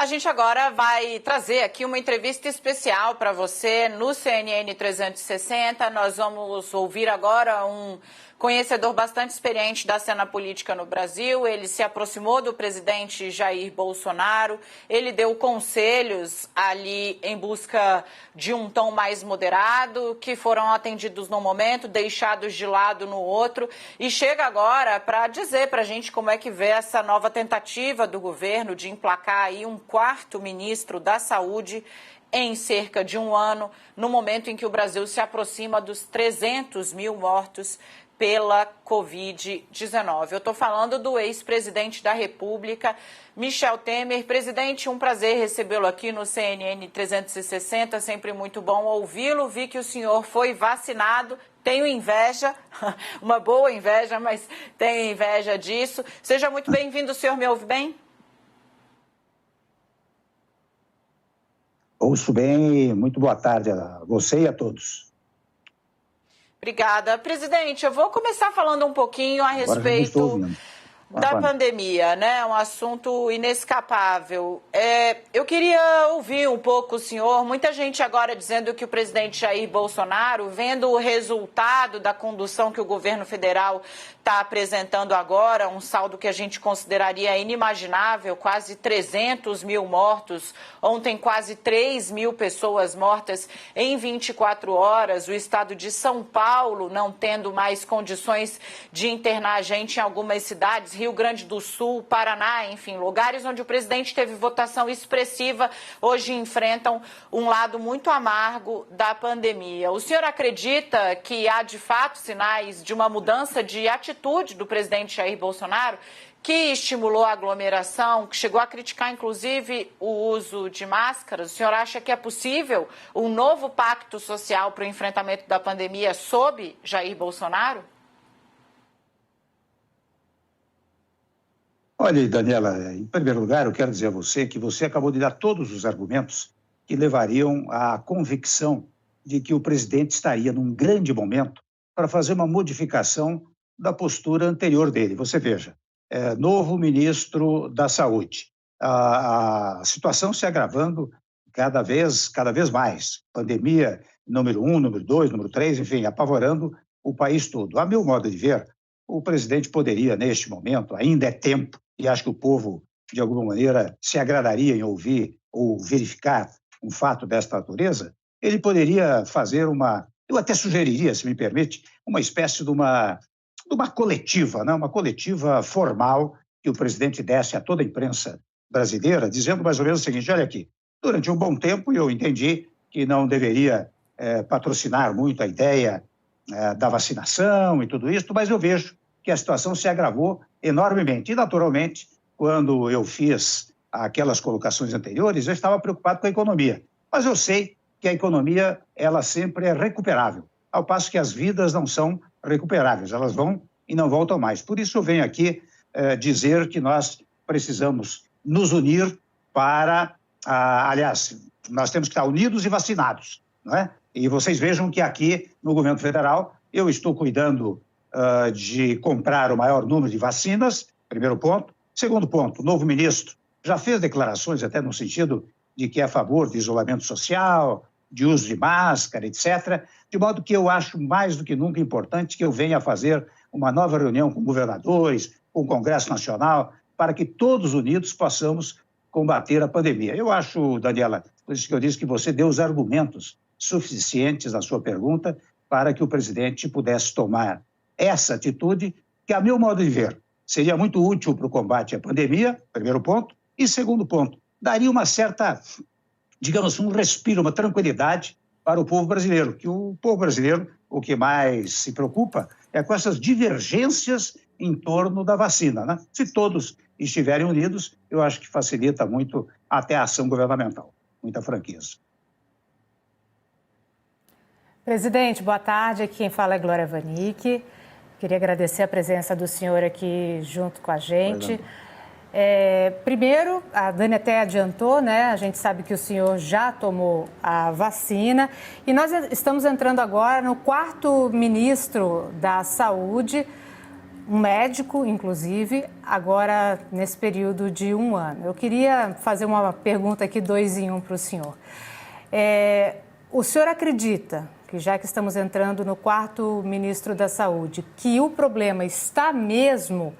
A gente agora vai trazer aqui uma entrevista especial para você no CNN 360. Nós vamos ouvir agora um conhecedor bastante experiente da cena política no Brasil. Ele se aproximou do presidente Jair Bolsonaro, ele deu conselhos ali em busca de um tom mais moderado, que foram atendidos num momento, deixados de lado no outro, e chega agora para dizer para a gente como é que vê essa nova tentativa do governo de emplacar aí um quarto ministro da Saúde em cerca de um ano, no momento em que o Brasil se aproxima dos 300 mil mortos pela Covid-19. Eu estou falando do ex-presidente da República, Michel Temer. Presidente, um prazer recebê-lo aqui no CNN 360, sempre muito bom ouvi-lo. Vi que o senhor foi vacinado, tenho inveja, uma boa inveja, mas tenho inveja disso. Seja muito bem-vindo, o senhor me ouve bem? Ouço bem, muito boa tarde a você e a todos. Obrigada. Presidente, eu vou começar falando um pouquinho a respeito da pandemia, né? Um assunto inescapável. Eu queria ouvir um pouco o senhor. Muita gente agora dizendo que o presidente Jair Bolsonaro, vendo o resultado da condução que o governo federal está apresentando agora, um saldo que a gente consideraria inimaginável, quase 300 mil mortos, ontem quase 3 mil pessoas mortas em 24 horas, o estado de São Paulo não tendo mais condições de internar gente em algumas cidades, Rio Grande do Sul, Paraná, enfim, lugares onde o presidente teve votação expressiva, hoje enfrentam um lado muito amargo da pandemia. O senhor acredita que há, de fato, sinais de uma mudança de atitude do presidente Jair Bolsonaro, que estimulou a aglomeração, que chegou a criticar, inclusive, o uso de máscaras? O senhor acha que é possível um novo pacto social para o enfrentamento da pandemia sob Jair Bolsonaro? Olha, Daniela, em primeiro lugar, eu quero dizer a você que você acabou de dar todos os argumentos que levariam à convicção de que o presidente estaria num grande momento para fazer uma modificação da postura anterior dele. Você veja, novo ministro da Saúde, a situação se agravando cada vez mais, pandemia número 1, número 2, número 3, enfim, apavorando o país todo. A meu modo de ver, o presidente poderia, neste momento, ainda é tempo, e acho que o povo, de alguma maneira, se agradaria em ouvir ou verificar um fato desta natureza, ele poderia fazer eu até sugeriria, se me permite, uma espécie de uma coletiva, né? Uma coletiva formal que o presidente desse a toda a imprensa brasileira, dizendo mais ou menos o seguinte: olha aqui, durante um bom tempo eu entendi que não deveria patrocinar muito a ideia da vacinação e tudo isso, mas eu vejo que a situação se agravou enormemente. E, naturalmente, quando eu fiz aquelas colocações anteriores, eu estava preocupado com a economia. Mas eu sei que a economia, ela sempre é recuperável, ao passo que as vidas não são recuperáveis, elas vão e não voltam mais. Por isso eu venho aqui dizer que nós precisamos nos unir para... aliás, nós temos que estar unidos e vacinados, não é? E vocês vejam que aqui, no governo federal, eu estou cuidando de comprar o maior número de vacinas, primeiro ponto. Segundo ponto, o novo ministro já fez declarações até no sentido de que é a favor de isolamento social, de uso de máscara, etc., de modo que eu acho mais do que nunca importante que eu venha fazer uma nova reunião com governadores, com o Congresso Nacional, para que todos unidos possamos combater a pandemia. Eu acho, Daniela, por isso que eu disse que você deu os argumentos suficientes na sua pergunta para que o presidente pudesse tomar essa atitude, que, a meu modo de ver, seria muito útil para o combate à pandemia, primeiro ponto, e segundo ponto, daria uma certa, digamos, um respiro, uma tranquilidade para o povo brasileiro, que o povo brasileiro, o que mais se preocupa é com essas divergências em torno da vacina, né? Se todos estiverem unidos, eu acho que facilita muito até a ação governamental. Muita franqueza. Presidente, boa tarde. Aqui quem fala é Glória Vanik. Queria agradecer a presença do senhor aqui junto com a gente. Primeiro, a Dani até adiantou, né? A gente sabe que o senhor já tomou a vacina e nós estamos entrando agora no quarto ministro da Saúde, um médico, inclusive, agora nesse período de 1 ano. Eu queria fazer uma pergunta aqui 2 em 1 para o senhor. O senhor acredita que, já que estamos entrando no 4º ministro da Saúde, que o problema está mesmo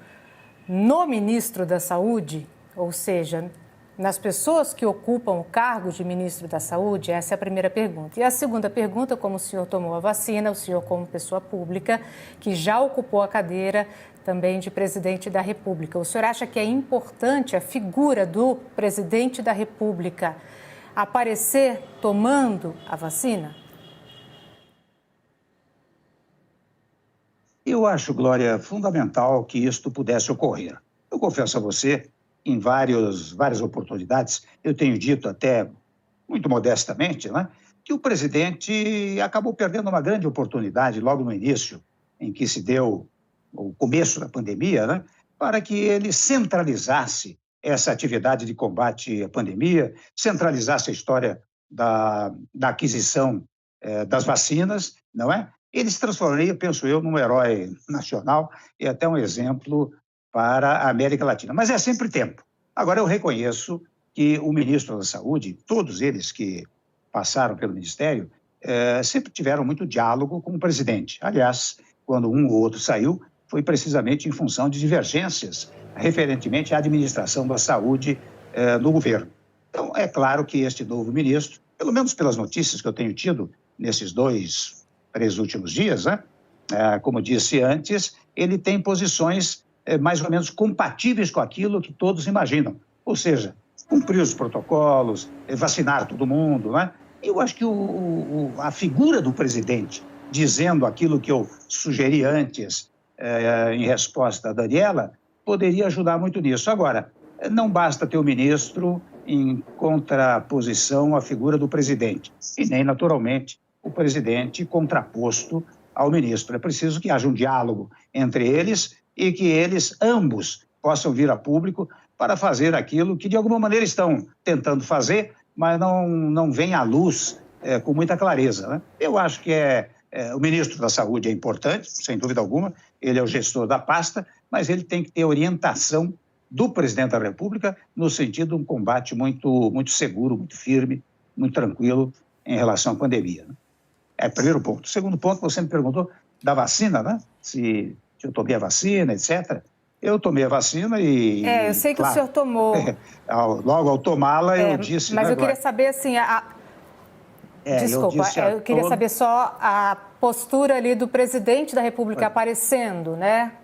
no ministro da Saúde, ou seja, nas pessoas que ocupam o cargo de ministro da Saúde? Essa é a primeira pergunta. E a segunda pergunta, como o senhor tomou a vacina, o senhor como pessoa pública, que já ocupou a cadeira também de presidente da República, o senhor acha que é importante a figura do presidente da República aparecer tomando a vacina? Eu acho, Glória, fundamental que isto pudesse ocorrer. Eu confesso a você, em várias oportunidades, eu tenho dito até muito modestamente, né, que o presidente acabou perdendo uma grande oportunidade logo no início, em que se deu o começo da pandemia, né, para que ele centralizasse essa atividade de combate à pandemia, centralizasse a história da aquisição das vacinas, não é? Ele se transformaria, penso eu, num herói nacional e até um exemplo para a América Latina. Mas é sempre tempo. Agora, eu reconheço que o ministro da Saúde, todos eles que passaram pelo Ministério, sempre tiveram muito diálogo com o presidente. Aliás, quando um ou outro saiu, foi precisamente em função de divergências referentemente à administração da saúde no governo. Então, é claro que este novo ministro, pelo menos pelas notícias que eu tenho tido nesses 3 últimos dias, né? Como disse antes, ele tem posições mais ou menos compatíveis com aquilo que todos imaginam. Ou seja, cumprir os protocolos, vacinar todo mundo, né? Eu acho que a figura do presidente, dizendo aquilo que eu sugeri antes, em resposta à Daniela, poderia ajudar muito nisso. Agora, não basta ter o ministro em contraposição à figura do presidente, e nem, naturalmente, o presidente contraposto ao ministro. É preciso que haja um diálogo entre eles e que eles, ambos, possam vir a público para fazer aquilo que, de alguma maneira, estão tentando fazer, mas não vem à luz com muita clareza, né? Eu acho que o ministro da Saúde é importante, sem dúvida alguma, ele é o gestor da pasta, mas ele tem que ter orientação do presidente da República no sentido de um combate muito seguro, muito firme, muito tranquilo em relação à pandemia, né? É o primeiro ponto. O segundo ponto, você me perguntou da vacina, né? Se eu tomei a vacina, etc. Eu tomei a vacina e... eu sei que claro, o senhor tomou. Logo ao tomá-la, eu disse... Mas eu queria saber, assim... Desculpa, eu queria saber só a postura ali do presidente da República aparecendo, né?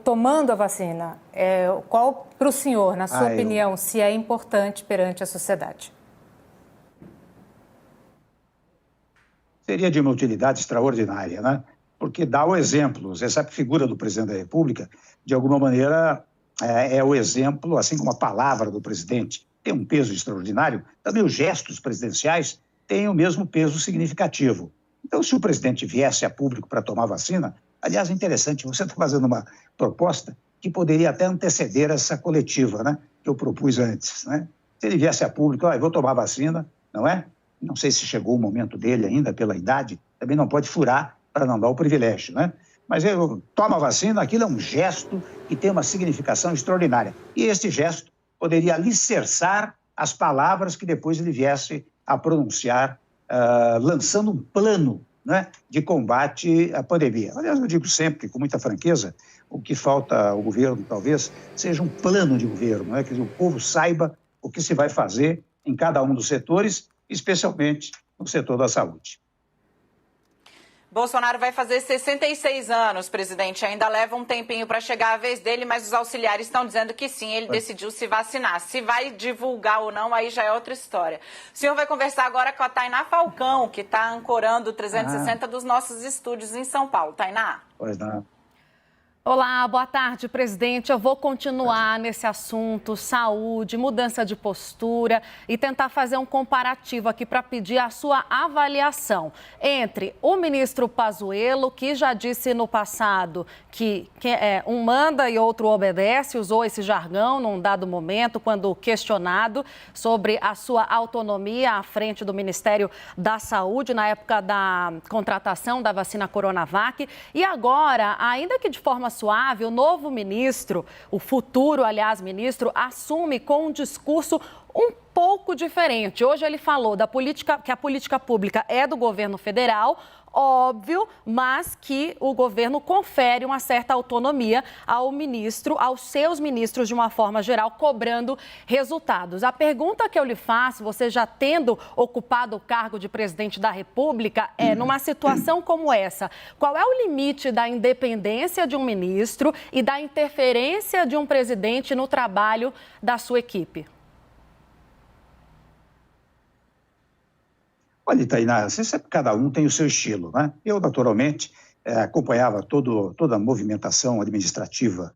Tomando a vacina. Qual, para o senhor, na sua opinião, se é importante perante a sociedade? Seria de uma utilidade extraordinária, né? Porque dá o exemplo. Você sabe que a figura do presidente da República, de alguma maneira, é o exemplo, assim como a palavra do presidente tem um peso extraordinário, também os gestos presidenciais têm o mesmo peso significativo. Então, se o presidente viesse a público para tomar vacina, aliás, é interessante, você está fazendo uma proposta que poderia até anteceder essa coletiva, né? Que eu propus antes, né? Se ele viesse a público, eu vou tomar vacina, não é? Não sei se chegou o momento dele ainda, pela idade, também não pode furar para não dar o privilégio, né? Mas ele toma a vacina, aquilo é um gesto que tem uma significação extraordinária. E este gesto poderia alicerçar as palavras que depois ele viesse a pronunciar, lançando um plano, né, de combate à pandemia. Aliás, eu digo sempre, com muita franqueza, o que falta ao governo, talvez, seja um plano de governo, né? Que o povo saiba o que se vai fazer em cada um dos setores, especialmente no setor da saúde. Bolsonaro vai fazer 66 anos, presidente. Ainda leva um tempinho para chegar a vez dele, mas os auxiliares estão dizendo que sim, ele decidiu se vacinar. Se vai divulgar ou não, aí já é outra história. O senhor vai conversar agora com a Tainá Falcão, que está ancorando o 360 dos nossos estúdios em São Paulo. Tainá? Pois não. Olá, boa tarde, presidente. Eu vou continuar nesse assunto, saúde, mudança de postura e tentar fazer um comparativo aqui para pedir a sua avaliação entre o ministro Pazuello, que já disse no passado que um manda e outro obedece, usou esse jargão num dado momento, quando questionado sobre a sua autonomia à frente do Ministério da Saúde, na época da contratação da vacina Coronavac. E agora, ainda que de forma suave, o novo ministro, o futuro, aliás, ministro, assume com um discurso um pouco diferente. Hoje ele falou da política, que a política pública é do governo federal, óbvio, mas que o governo confere uma certa autonomia ao ministro, aos seus ministros de uma forma geral, cobrando resultados. A pergunta que eu lhe faço, você já tendo ocupado o cargo de presidente da República, é, numa situação como essa, qual é o limite da independência de um ministro e da interferência de um presidente no trabalho da sua equipe? Olha, Tainá, você sabe que cada um tem o seu estilo, né? Eu, naturalmente, acompanhava toda a movimentação administrativa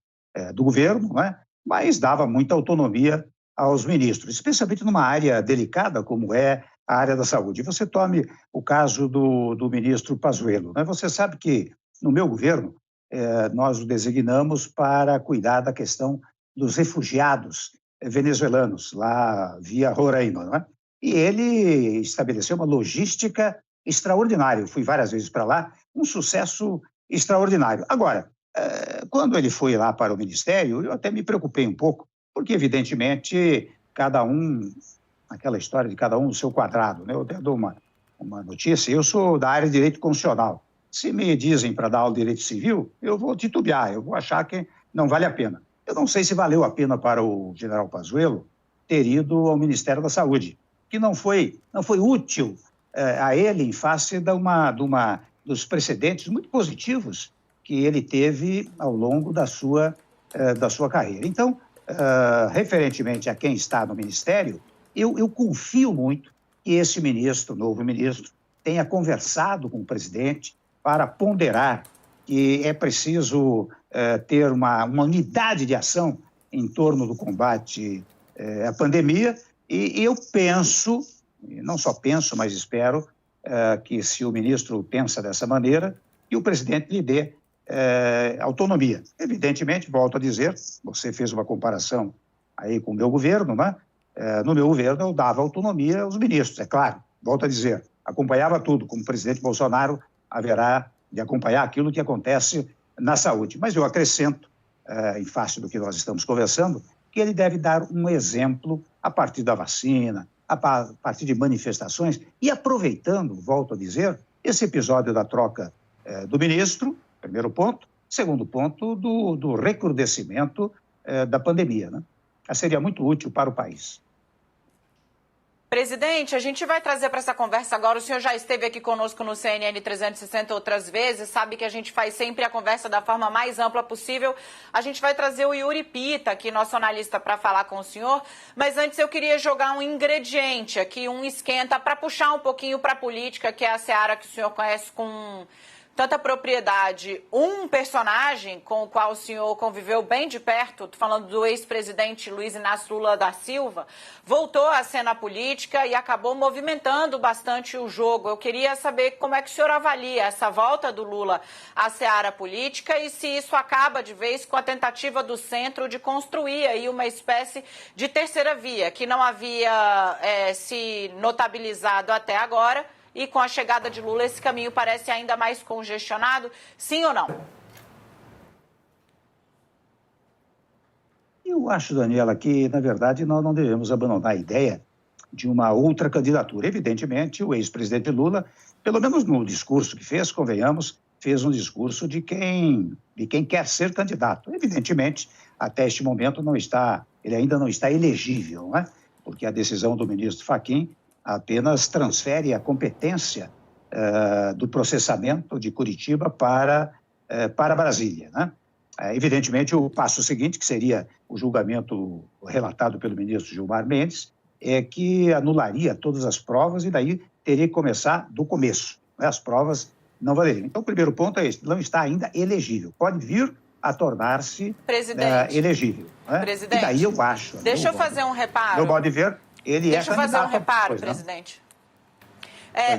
do governo, né? Mas dava muita autonomia aos ministros, especialmente numa área delicada como é a área da saúde. Você tome o caso do ministro Pazuello, né? Você sabe que, no meu governo, nós o designamos para cuidar da questão dos refugiados venezuelanos, lá via Roraima, né? E ele estabeleceu uma logística extraordinária. Eu fui várias vezes para lá, um sucesso extraordinário. Agora, quando ele foi lá para o Ministério, eu até me preocupei um pouco, porque, evidentemente, cada um, aquela história de cada um no seu quadrado, né? Eu até dou uma notícia, eu sou da área de direito constitucional. Se me dizem para dar aula de direito civil, eu vou titubear, eu vou achar que não vale a pena. Eu não sei se valeu a pena para o general Pazuello ter ido ao Ministério da Saúde, que não foi útil a ele em face dos precedentes muito positivos que ele teve ao longo da sua carreira. Então, referentemente a quem está no Ministério, eu confio muito que esse novo ministro, tenha conversado com o presidente para ponderar que é preciso ter uma unidade de ação em torno do combate à pandemia. E eu penso, não só penso, mas espero que, se o ministro pensa dessa maneira, que o presidente lhe dê autonomia. Evidentemente, volto a dizer, você fez uma comparação aí com o meu governo, né? No meu governo eu dava autonomia aos ministros, é claro, volto a dizer, acompanhava tudo, como o presidente Bolsonaro haverá de acompanhar aquilo que acontece na saúde. Mas eu acrescento, em face do que nós estamos conversando, que ele deve dar um exemplo a partir da vacina, a partir de manifestações e aproveitando, volto a dizer, esse episódio da troca do ministro, primeiro ponto. Segundo ponto, do recrudescimento da pandemia, né? Seria muito útil para o país. Presidente, a gente vai trazer para essa conversa agora, o senhor já esteve aqui conosco no CNN 360 outras vezes, sabe que a gente faz sempre a conversa da forma mais ampla possível. A gente vai trazer o Yuri Pita, aqui, nosso analista, para falar com o senhor, mas antes eu queria jogar um ingrediente aqui, um esquenta, para puxar um pouquinho para a política, que é a seara que o senhor conhece com tanta propriedade. Um personagem com o qual o senhor conviveu bem de perto, estou falando do ex-presidente Luiz Inácio Lula da Silva, voltou à cena política e acabou movimentando bastante o jogo. Eu queria saber como é que o senhor avalia essa volta do Lula à seara política e se isso acaba de vez com a tentativa do centro de construir aí uma espécie de terceira via, que não havia se notabilizado até agora. E com a chegada de Lula, esse caminho parece ainda mais congestionado, sim ou não? Eu acho, Daniela, que, na verdade, nós não devemos abandonar a ideia de uma outra candidatura. Evidentemente, o ex-presidente Lula, pelo menos no discurso que fez, convenhamos, fez um discurso de quem quer ser candidato. Evidentemente, até este momento, ele ainda não está elegível, né? Porque a decisão do ministro Fachin apenas transfere a competência do processamento de Curitiba para Brasília, né? Evidentemente, o passo seguinte, que seria o julgamento relatado pelo ministro Gilmar Mendes, é que anularia todas as provas e daí teria que começar do começo, né? As provas não valeriam. Então, o primeiro ponto é esse, não está ainda elegível. Pode vir a tornar-se elegível, né? Presidente, e daí eu acho... Deixa eu fazer um reparo. Não pode ver... Deixa eu fazer um reparo, presidente.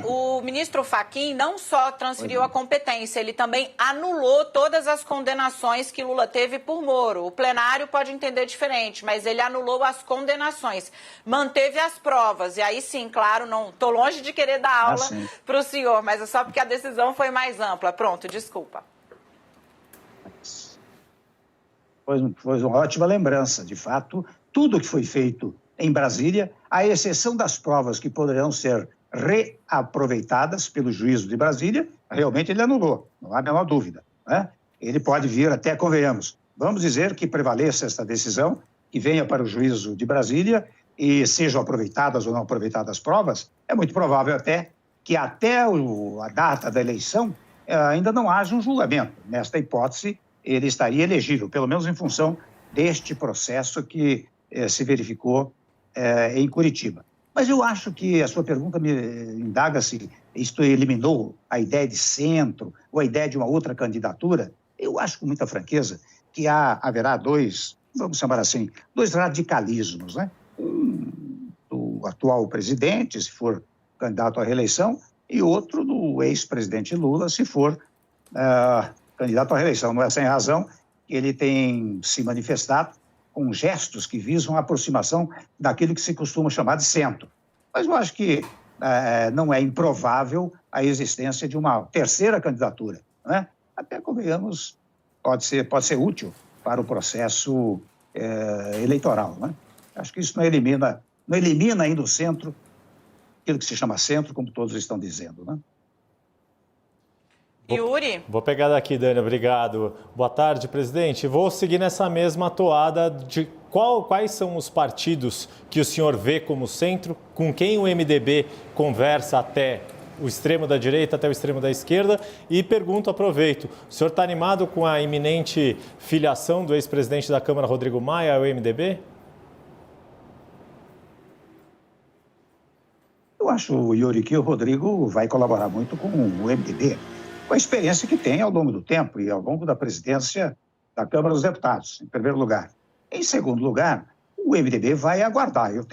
O ministro Fachin não só transferiu a competência, ele também anulou todas as condenações que Lula teve por Moro. O plenário pode entender diferente, mas ele anulou as condenações, manteve as provas. E aí sim, claro, não estou longe de querer dar aula para o senhor, mas é só porque a decisão foi mais ampla. Pronto, desculpa. Foi uma ótima lembrança. De fato, tudo que foi feito em Brasília, à exceção das provas que poderão ser reaproveitadas pelo juízo de Brasília, realmente ele anulou, não há a menor dúvida, né? Ele pode vir até, convenhamos, vamos dizer que prevaleça esta decisão, que venha para o juízo de Brasília e sejam aproveitadas ou não aproveitadas provas, é muito provável até que até a data da eleição ainda não haja um julgamento. Nesta hipótese, ele estaria elegível, pelo menos em função deste processo que se verificou em Curitiba. Mas eu acho que a sua pergunta me indaga se isto eliminou a ideia de centro ou a ideia de uma outra candidatura. Eu acho, com muita franqueza, que haverá dois, vamos chamar assim, dois radicalismos, né? Um do atual presidente, se for candidato à reeleição, e outro do ex-presidente Lula, se for candidato à reeleição. Não é sem razão que ele tem se manifestado com gestos que visam a aproximação daquilo que se costuma chamar de centro. Mas eu acho que não é improvável a existência de uma terceira candidatura, né? Até, convenhamos, pode ser útil para o processo eleitoral, né? Acho que isso não elimina ainda o centro, aquilo que se chama centro, como todos estão dizendo, né? Yuri? Vou pegar daqui, Dani, obrigado. Boa tarde, presidente. Vou seguir nessa mesma toada de quais são os partidos que o senhor vê como centro, com quem o MDB conversa até o extremo da direita até o extremo da esquerda, e aproveito, o senhor está animado com a iminente filiação do ex-presidente da Câmara, Rodrigo Maia, ao MDB? Eu acho, Yuri, que o Rodrigo vai colaborar muito com o MDB, com a experiência que tem ao longo do tempo e ao longo da presidência da Câmara dos Deputados, em primeiro lugar. Em segundo lugar, o MDB vai aguardar. Eu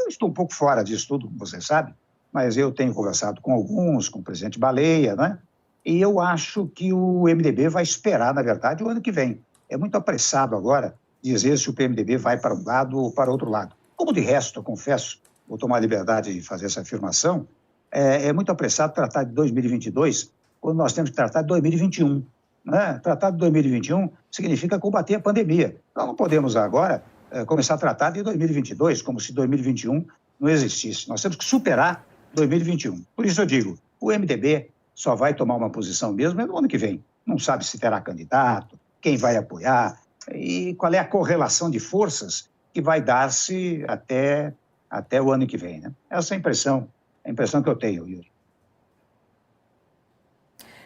estou um pouco fora disso tudo, como você sabe, mas eu tenho conversado com alguns, com o presidente Baleia, né? E eu acho que o MDB vai esperar, na verdade, o ano que vem. É muito apressado agora dizer se o PMDB vai para um lado ou para outro lado. Como de resto, eu confesso, vou tomar a liberdade de fazer essa afirmação, é muito apressado tratar de 2022 quando nós temos que tratar de 2021. Né? Tratar de 2021 significa combater a pandemia. Nós não podemos agora começar a tratar de 2022 como se 2021 não existisse. Nós temos que superar 2021. Por isso eu digo, o MDB só vai tomar uma posição mesmo no ano que vem. Não sabe se terá candidato, quem vai apoiar e qual é a correlação de forças que vai dar-se até o ano que vem. Né? Essa é a impressão que eu tenho, Yuri.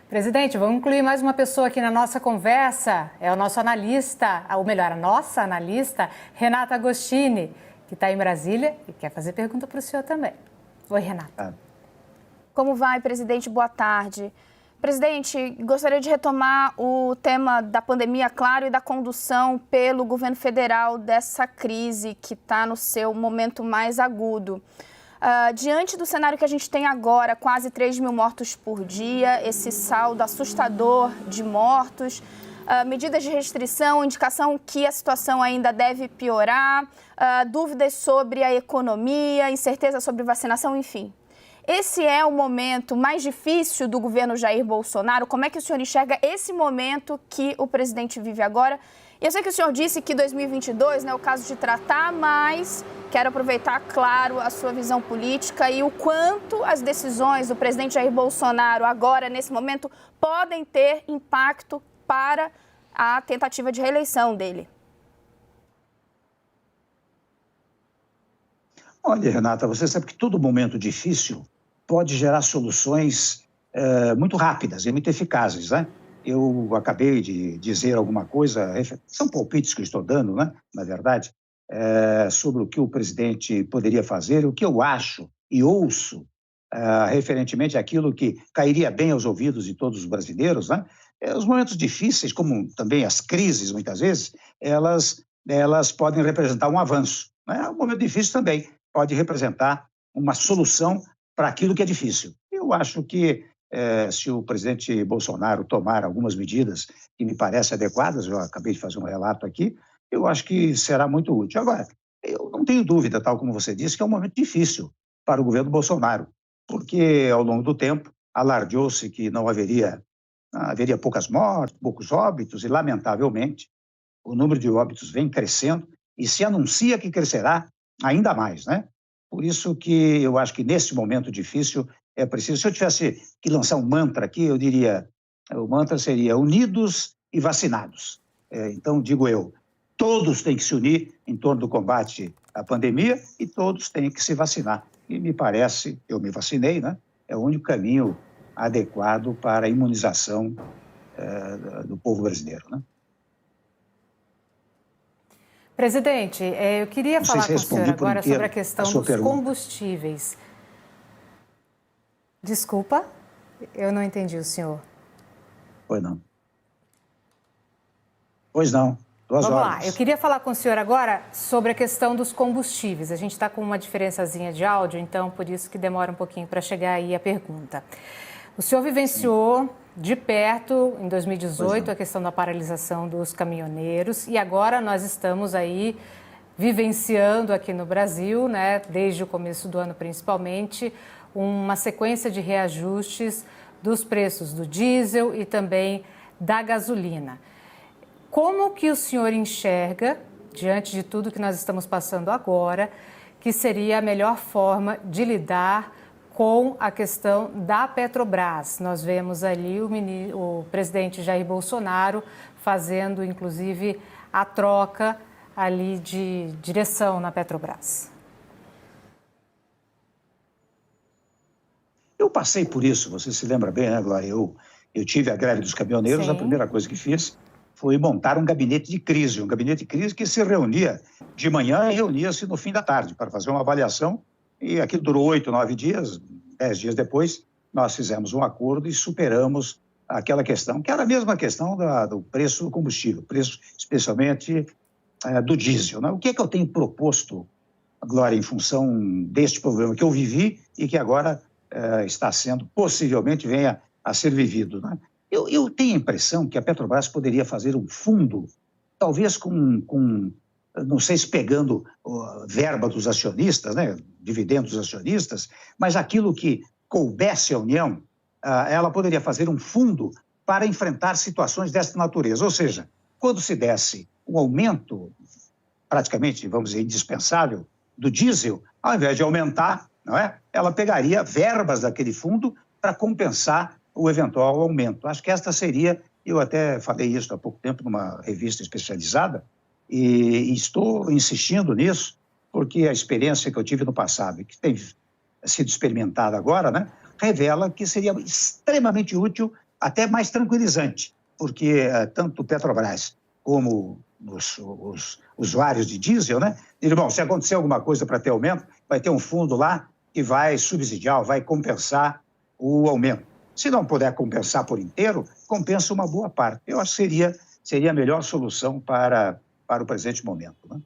Presidente, vamos incluir mais uma pessoa aqui na nossa conversa. É o nosso analista, ou melhor, a nossa analista, Renata Agostini, que está em Brasília e quer fazer pergunta para o senhor também. Oi, Renata. Como vai, presidente? Boa tarde. Presidente, gostaria de retomar o tema da pandemia, claro, e da condução pelo governo federal dessa crise que está no seu momento mais agudo. Diante do cenário que a gente tem agora, quase 3 mil mortos por dia, esse saldo assustador de mortos, medidas de restrição, indicação que a situação ainda deve piorar, dúvidas sobre a economia, incerteza sobre vacinação, enfim. Esse é o momento mais difícil do governo Jair Bolsonaro? Como é que o senhor enxerga esse momento que o presidente vive agora? E eu sei que o senhor disse que 2022 não é o caso de tratar, mas quero aproveitar, claro, a sua visão política e o quanto as decisões do presidente Jair Bolsonaro agora, nesse momento, podem ter impacto para a tentativa de reeleição dele. Olha, Renata, você sabe que todo momento difícil pode gerar soluções muito rápidas e muito eficazes, né? Eu acabei de dizer alguma coisa, são palpites que eu estou dando, né, na verdade, sobre o que o presidente poderia fazer, o que eu acho e ouço referentemente àquilo que cairia bem aos ouvidos de todos os brasileiros, né? Os momentos difíceis, como também as crises, muitas vezes, elas podem representar um avanço, né? Um momento difícil também pode representar uma solução para aquilo que é difícil. Eu acho que se o presidente Bolsonaro tomar algumas medidas que me parecem adequadas, eu acabei de fazer um relato aqui, eu acho que será muito útil. Agora, eu não tenho dúvida, tal como você disse, que é um momento difícil para o governo Bolsonaro, porque ao longo do tempo alardeou-se que não haveria poucas mortes, poucos óbitos, e lamentavelmente o número de óbitos vem crescendo e se anuncia que crescerá ainda mais, né? Por isso que eu acho que nesse momento difícil é preciso... Se eu tivesse que lançar um mantra aqui, eu diria... O mantra seria unidos e vacinados. Então, digo eu, todos têm que se unir em torno do combate à pandemia e todos têm que se vacinar. E me parece, eu me vacinei, né? É o único caminho adequado para a imunização do povo brasileiro, né? Presidente, eu queria falar com o senhor agora sobre a questão dos combustíveis. Desculpa, eu não entendi o senhor. Pois não. Pois não. Vamos lá, eu queria falar com o senhor agora sobre a questão dos combustíveis. A gente está com uma diferençazinha de áudio, então por isso que demora um pouquinho para chegar aí a pergunta. O senhor vivenciou de perto, em 2018, a questão da paralisação dos caminhoneiros e agora nós estamos aí vivenciando aqui no Brasil, né, desde o começo do ano principalmente, uma sequência de reajustes dos preços do diesel e também da gasolina. Como que o senhor enxerga, diante de tudo que nós estamos passando agora, que seria a melhor forma de lidar com a questão da Petrobras? Nós vemos ali o presidente Jair Bolsonaro fazendo, inclusive, a troca ali de direção na Petrobras. Eu passei por isso, você se lembra bem, né, Glória? Eu tive a greve dos caminhoneiros, sim. A primeira coisa que fiz foi montar um gabinete de crise que se reunia de manhã e reunia-se no fim da tarde para fazer uma avaliação. E aquilo durou 8, 9 dias, 10 dias depois, nós fizemos um acordo e superamos aquela questão, que era a mesma questão do preço do combustível, preço especialmente do diesel, né? O que é que eu tenho proposto, Glória, em função deste problema que eu vivi e que agora está sendo, possivelmente, venha a ser vivido, né? Eu tenho a impressão que a Petrobras poderia fazer um fundo, talvez com não sei se pegando verba dos acionistas, né, dividendos dos acionistas, mas aquilo que coubesse à União, ela poderia fazer um fundo para enfrentar situações desta natureza. Ou seja, quando se desse um aumento, praticamente, vamos dizer, indispensável, do diesel, ao invés de aumentar, não é? Ela pegaria verbas daquele fundo para compensar o eventual aumento. Acho que esta seria, eu até falei isso há pouco tempo numa revista especializada, e estou insistindo nisso, porque a experiência que eu tive no passado e que tem sido experimentada agora, né, revela que seria extremamente útil, até mais tranquilizante, porque tanto o Petrobras como os usuários de diesel, né, dizem, bom, se acontecer alguma coisa para ter aumento, vai ter um fundo lá que vai subsidiar, vai compensar o aumento. Se não puder compensar por inteiro, compensa uma boa parte. Eu acho que seria a melhor solução para o presente momento, né?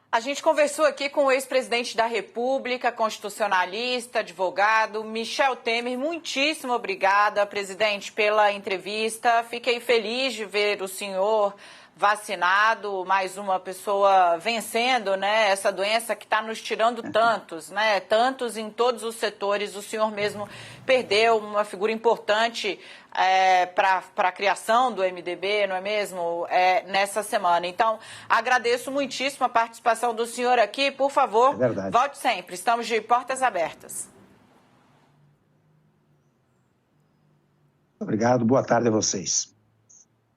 A gente conversou aqui com o ex-presidente da República, constitucionalista, advogado, Michel Temer. Muitíssimo obrigada, presidente, pela entrevista. Fiquei feliz de ver o senhor vacinado, mais uma pessoa vencendo, né, essa doença que está nos tirando tantos, né, tantos em todos os setores. O senhor mesmo perdeu uma figura importante para a criação do MDB, não é mesmo, nessa semana. Então, agradeço muitíssimo a participação do senhor aqui. Por favor, volte sempre. Estamos de portas abertas. Obrigado. Boa tarde a vocês.